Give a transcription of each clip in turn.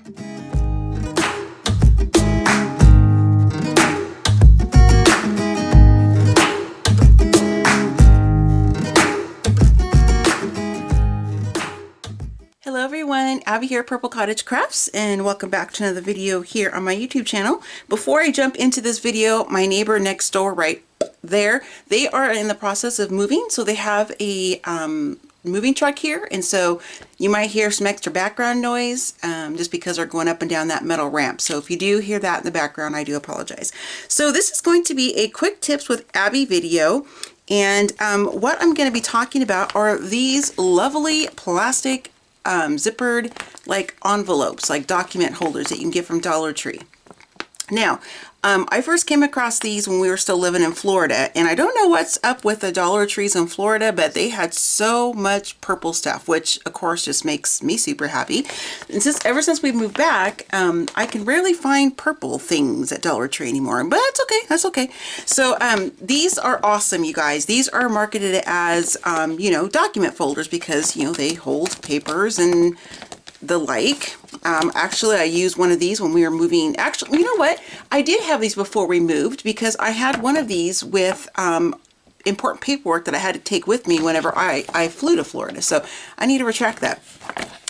Hello everyone, Abby here at Purple Cottage Crafts, and welcome back to another video here on my YouTube channel. Before I jump into this video, my neighbor next door right there, they are in the process of moving, so they have a moving truck here, and so you might hear some extra background noise just because they're going up and down that metal ramp. So if you do hear that in the background, I do apologize. So this is going to be a quick tips with Abby video, and what I'm going to be talking about are these lovely plastic zippered like envelopes, like document holders that you can get from Dollar Tree. Now, I first came across these when we were still living in Florida, and I don't know what's up with the Dollar Trees in Florida, but they had so much purple stuff, which of course just makes me super happy. And ever since we moved back, I can rarely find purple things at Dollar Tree anymore, but that's okay, that's okay. So these are awesome, you guys. These are marketed as, you know, document folders because, you know, they hold papers and the like. Actually, I used one of these when we were moving. Actually, you know what? I did have these before we moved because I had one of these with important paperwork that I had to take with me whenever I flew to Florida. So I need to retract that.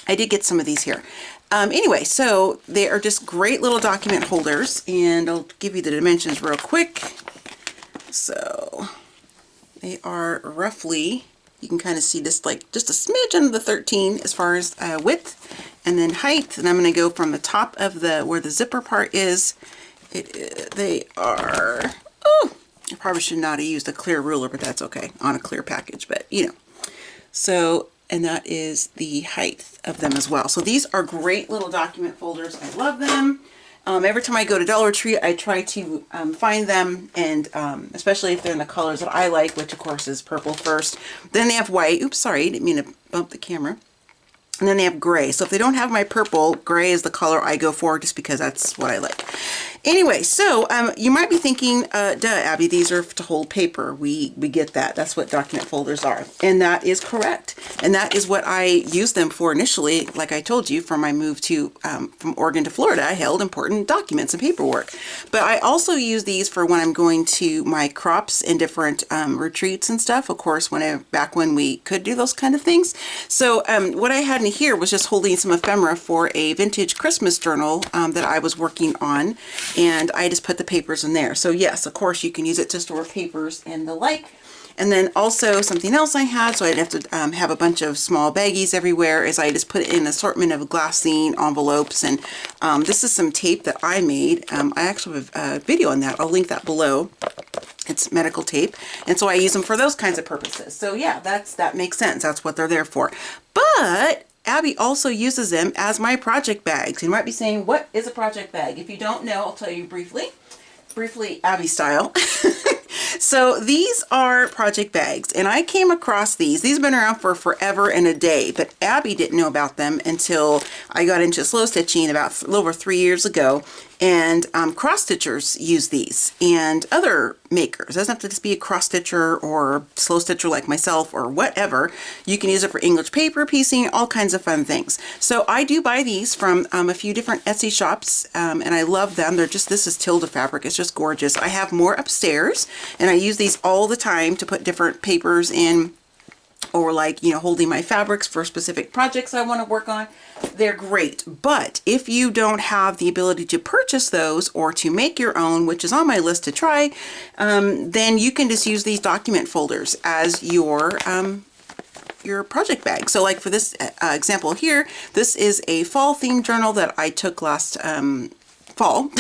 I did get some of these here. Anyway, so they are just great little document holders, and I'll give you the dimensions real quick. So they are roughly, you can kind of see this, like just a smidge under the 13 as far as width, and then height. And I'm going to go from the top of the, where the zipper part is, they are, oh, I probably should not have used a clear ruler, but that's okay on a clear package, but you know. So, and that is the height of them as well. So these are great little document folders. I love them. Every time I go to Dollar Tree, I try to find them, and especially if they're in the colors that I like, which of course is purple first. Then they have white. Oops, sorry, didn't mean to bump the camera. And then they have gray. So if they don't have my purple, gray is the color I go for just because that's what I like. Anyway, so you might be thinking, duh, Abby, these are to hold paper. We get that. That's what document folders are. And that is correct. And that is what I used them for initially. Like I told you, for my move to from Oregon to Florida, I held important documents and paperwork. But I also use these for when I'm going to my crops and different retreats and stuff. Of course, back when we could do those kind of things. So what I had in here was just holding some ephemera for a vintage Christmas journal that I was working on. And I just put the papers in there. So yes, of course, you can use it to store papers and the like. And then also something else I had, so I didn't have to have a bunch of small baggies everywhere, is I just put in an assortment of glassine envelopes. And this is some tape that I made. I actually have a video on that. I'll link that below. It's medical tape. And so I use them for those kinds of purposes. So yeah, that makes sense. That's what they're there for. But Abby also uses them as my project bags. You might be saying, what is a project bag? If you don't know, I'll tell you briefly Abby style. So these are project bags, and I came across these. These have been around for forever and a day, but Abby didn't know about them until I got into slow stitching about a little over 3 years ago. And cross stitchers use these, and other makers. It doesn't have to just be a cross stitcher or slow stitcher like myself or whatever. You can use it for English paper piecing, all kinds of fun things. So I do buy these from a few different Etsy shops, and I love them. They're just, this is Tilda fabric. It's just gorgeous. I have more upstairs, and I use these all the time to put different papers in, or like, you know, holding my fabrics for specific projects I want to work on. They're great. But if you don't have the ability to purchase those or to make your own, which is on my list to try, then you can just use these document folders as your project bag. So like for this example here, this is a fall themed journal that I took last fall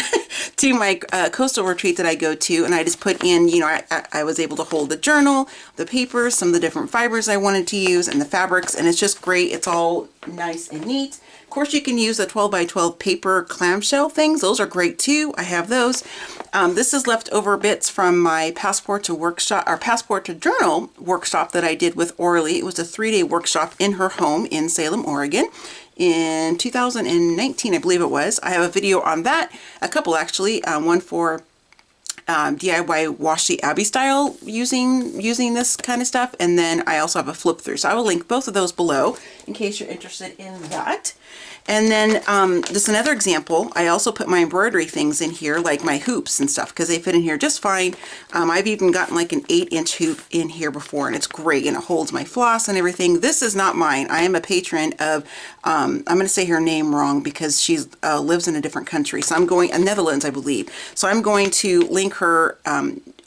to my coastal retreat that I go to, and I just put in, you know, I was able to hold the journal, the papers, some of the different fibers I wanted to use, and the fabrics, and it's just great. It's all nice and neat. Of course, you can use the 12 by 12 paper clamshell things. Those are great too. I have those. This is leftover bits from my passport to workshop, or passport to journal workshop that I did with Orly. It was a 3-day workshop in her home in Salem, Oregon, in 2019, I believe it was. I have a video on that, a couple actually, one for DIY washi Abby style using this kind of stuff, and then I also have a flip through. So I will link both of those below in case you're interested in that. And then just another example, I also put my embroidery things in here, like my hoops and stuff, because they fit in here just fine. I've even gotten like an 8-inch hoop in here before, and it's great, and it holds my floss and everything. This is not mine. I am a patron of, I'm going to say her name wrong because she lives in a different country. So I'm going, Netherlands, I believe. So I'm going to link her,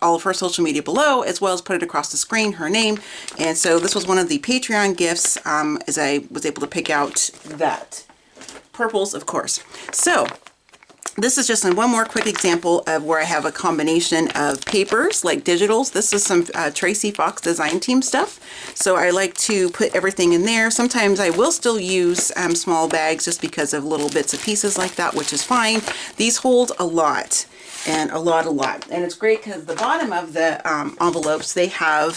all of her social media below, as well as put it across the screen, her name. And so this was one of the Patreon gifts, as I was able to pick out that. Purples, of course. So this is just one more quick example of where I have a combination of papers, like digitals. This is some Tracy Fox Design Team stuff. So I like to put everything in there. Sometimes I will still use small bags just because of little bits and pieces like that, which is fine. These hold a lot. And a lot. And it's great because the bottom of the envelopes, they have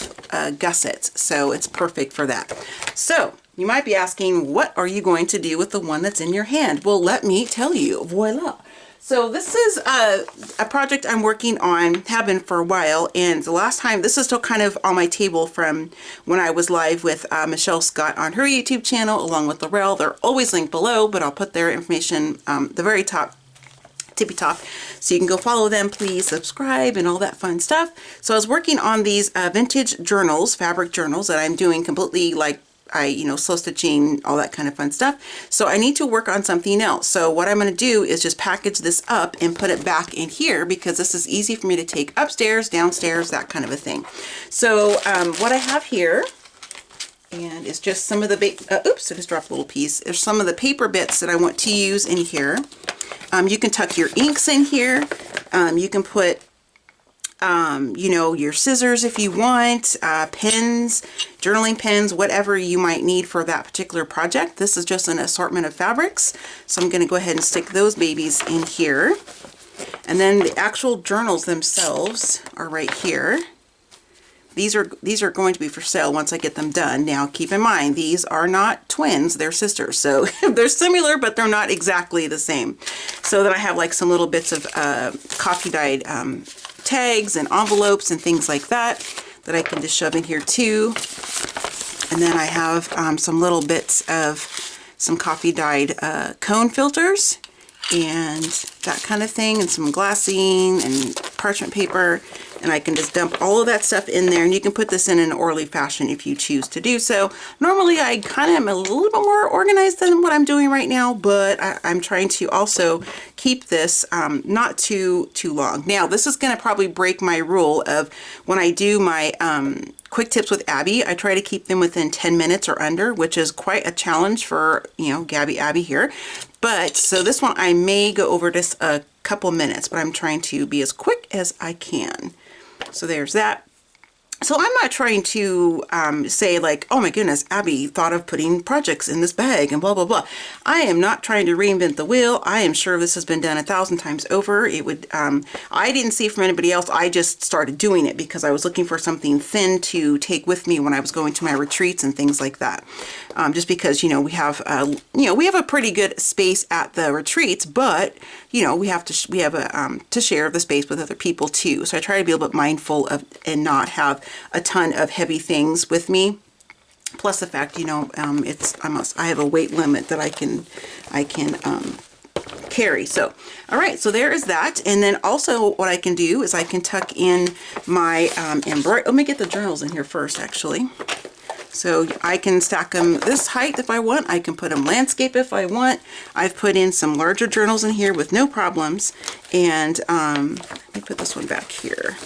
gussets. So it's perfect for that. So you might be asking, what are you going to do with the one that's in your hand? Well, let me tell you. Voila. So this is a project I'm working on, have been for a while. And the last time, this is still kind of on my table from when I was live with Michelle Scott on her YouTube channel, along with Laurel. They're always linked below, but I'll put their information the very top, tippy top, so you can go follow them. Please subscribe and all that fun stuff. So I was working on these vintage journals, fabric journals that I'm doing completely like slow stitching, all that kind of fun stuff. So I need to work on something else. So what I'm going to do is just package this up and put it back in here, because this is easy for me to take upstairs, downstairs, that kind of a thing. So what I have here, and it's just some of the, oops, I just dropped a little piece. There's some of the paper bits that I want to use in here. You can tuck your inks in here. You can put, your scissors if you want, pens, journaling pens, whatever you might need for that particular project. This is just an assortment of fabrics. So I'm going to go ahead and stick those babies in here. And then the actual journals themselves are right here. These are going to be for sale once I get them done. Now, keep in mind, these are not twins, they're sisters. So they're similar, but they're not exactly the same. So then I have like some little bits of coffee dyed tags and envelopes and things like that I can just shove in here too. And then I have some little bits of some coffee dyed cone filters and that kind of thing, and some glassine and parchment paper. And I can just dump all of that stuff in there, and you can put this in an orderly fashion if you choose to do so. Normally I kind of am a little bit more organized than what I'm doing right now, but I'm trying to also keep this not too long. Now this is going to probably break my rule of when I do my quick tips with Abby, I try to keep them within 10 minutes or under, which is quite a challenge for, Gabby Abby here. But so this one I may go over just a couple minutes, but I'm trying to be as quick as I can. So there's that. So I'm not trying to say like, oh my goodness, Abby thought of putting projects in this bag and blah, blah, blah. I am not trying to reinvent the wheel. I am sure this has been done 1,000 times over. It would, I didn't see from anybody else. I just started doing it because I was looking for something thin to take with me when I was going to my retreats and things like that. Just because, we have a pretty good space at the retreats, but we have to share the space with other people too. So I try to be a little bit mindful of and not have a ton of heavy things with me. Plus the fact, I have a weight limit that I can carry. So, all right, so there is that. And then also what I can do is I can tuck in my embroidery. Let me get the journals in here first, actually. So I can stack them this height if I want. I can put them landscape if I want. I've put in some larger journals in here with no problems. And let me put this one back here.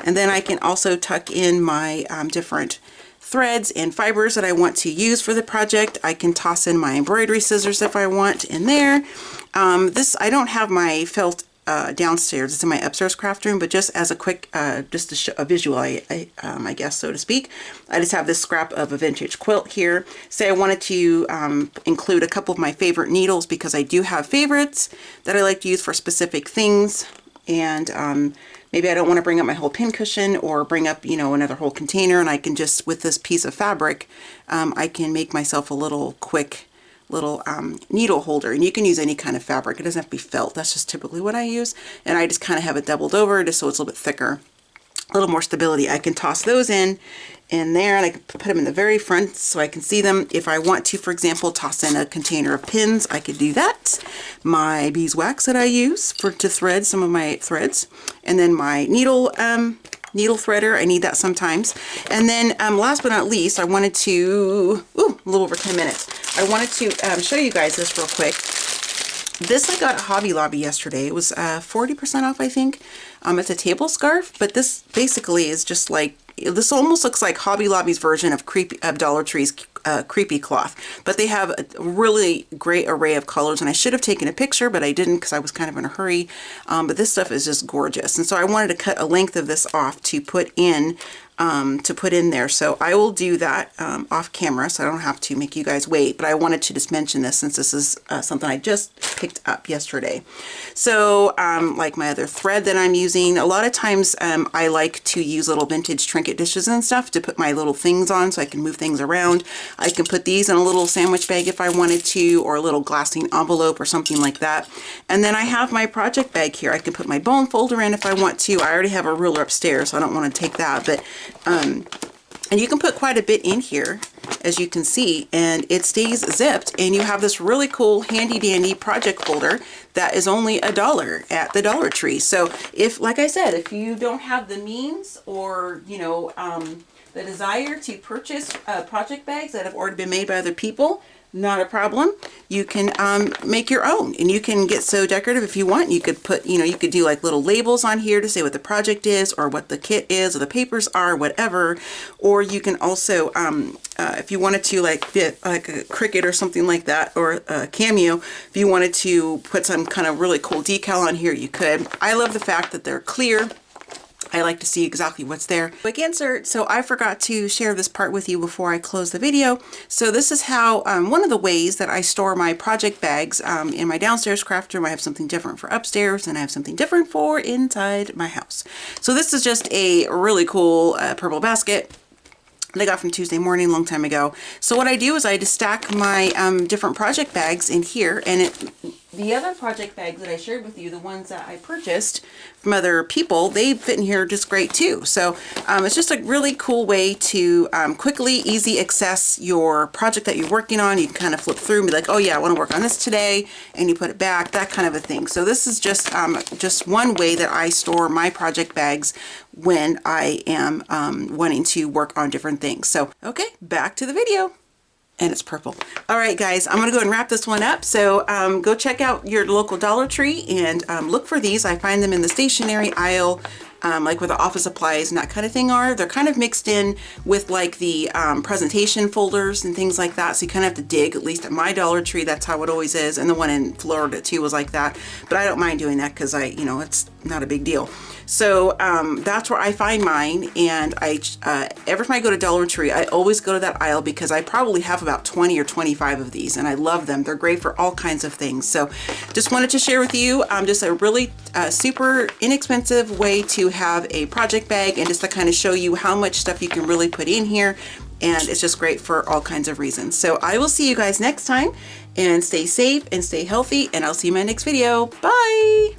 And then I can also tuck in my different threads and fibers that I want to use for the project. I can toss in my embroidery scissors if I want in there. I don't have my felt downstairs. It's in my upstairs craft room, but just as a quick, just to show a visual, I guess, so to speak, I just have this scrap of a vintage quilt here. Say I wanted to include a couple of my favorite needles, because I do have favorites that I like to use for specific things. And maybe I don't want to bring up my whole pin cushion or bring up, another whole container, and I can just, with this piece of fabric, I can make myself a little quick little needle holder. And you can use any kind of fabric. It doesn't have to be felt. That's just typically what I use. And I just kind of have it doubled over just so it's a little bit thicker. a little more stability. I can toss those in there, and I can put them in the very front so I can see them. If I want to, for example, toss in a container of pins, I could do that. My beeswax that I use to thread some of my threads, and then my needle threader. I need that sometimes. And then last but not least, I wanted to, a little over 10 minutes. I wanted to show you guys this real quick. This I got at Hobby Lobby yesterday. It was 40% off, I think. It's a table scarf, but this basically is just like, this almost looks like Hobby Lobby's version of Dollar Tree's creepy cloth. But they have a really great array of colors, and I should have taken a picture, but I didn't because I was kind of in a hurry. But this stuff is just gorgeous. And so I wanted to cut a length of this off to put in there. So I will do that off camera, so I don't have to make you guys wait, but I wanted to just mention this since this is something I just picked up yesterday. So like my other thread that I'm using, a lot of times I like to use little vintage trinket dishes and stuff to put my little things on so I can move things around. I can put these in a little sandwich bag if I wanted to, or a little glassine envelope or something like that. And then I have my project bag here. I can put my bone folder in if I want to. I already have a ruler upstairs, so I don't want to take that, but and you can put quite a bit in here, as you can see, and it stays zipped, and you have this really cool handy dandy project folder that is only $1 at the Dollar Tree. So if, like I said, if you don't have the means or, you know, the desire to purchase project bags that have already been made by other people, not a problem. You can make your own, and you can get so decorative if you want. You could put, you know, you could do like little labels on here to say what the project is or what the kit is or the papers are, whatever. Or you can also, if you wanted to like get like a Cricut or something like that, or a Cameo, if you wanted to put some kind of really cool decal on here, you could. I love the fact that they're clear. I like to see exactly what's there. Quick insert, so I forgot to share this part with you before I close the video. So this is how, one of the ways that I store my project bags in my downstairs craft room. I have something different for upstairs, and I have something different for inside my house. So this is just a really cool purple basket that I got from Tuesday Morning a long time ago. So what I do is I just stack my different project bags in here, and the other project bags that I shared with you, the ones that I purchased from other people, they fit in here just great too. So it's just a really cool way to quickly, easy access your project that you're working on. You can kind of flip through and be like, oh yeah, I want to work on this today, and you put it back, that kind of a thing. So this is just one way that I store my project bags when I am wanting to work on different things. So, okay, back to the video. And it's purple. All right, guys, I'm gonna go and wrap this one up. So go check out your local Dollar Tree and look for these. I find them in the stationery aisle, like where the office supplies and that kind of thing are. They're kind of mixed in with like the presentation folders and things like that. So you kind of have to dig, at least at my Dollar Tree, that's how it always is. And the one in Florida too was like that. But I don't mind doing that because you know, it's not a big deal. So that's where I find mine, and every time I go to Dollar Tree, I always go to that aisle because I probably have about 20 or 25 of these, and I love them. They're great for all kinds of things. So just wanted to share with you just a really super inexpensive way to have a project bag, and just to kind of show you how much stuff you can really put in here, and it's just great for all kinds of reasons. So I will see you guys next time, and stay safe and stay healthy, and I'll see you in my next video. Bye!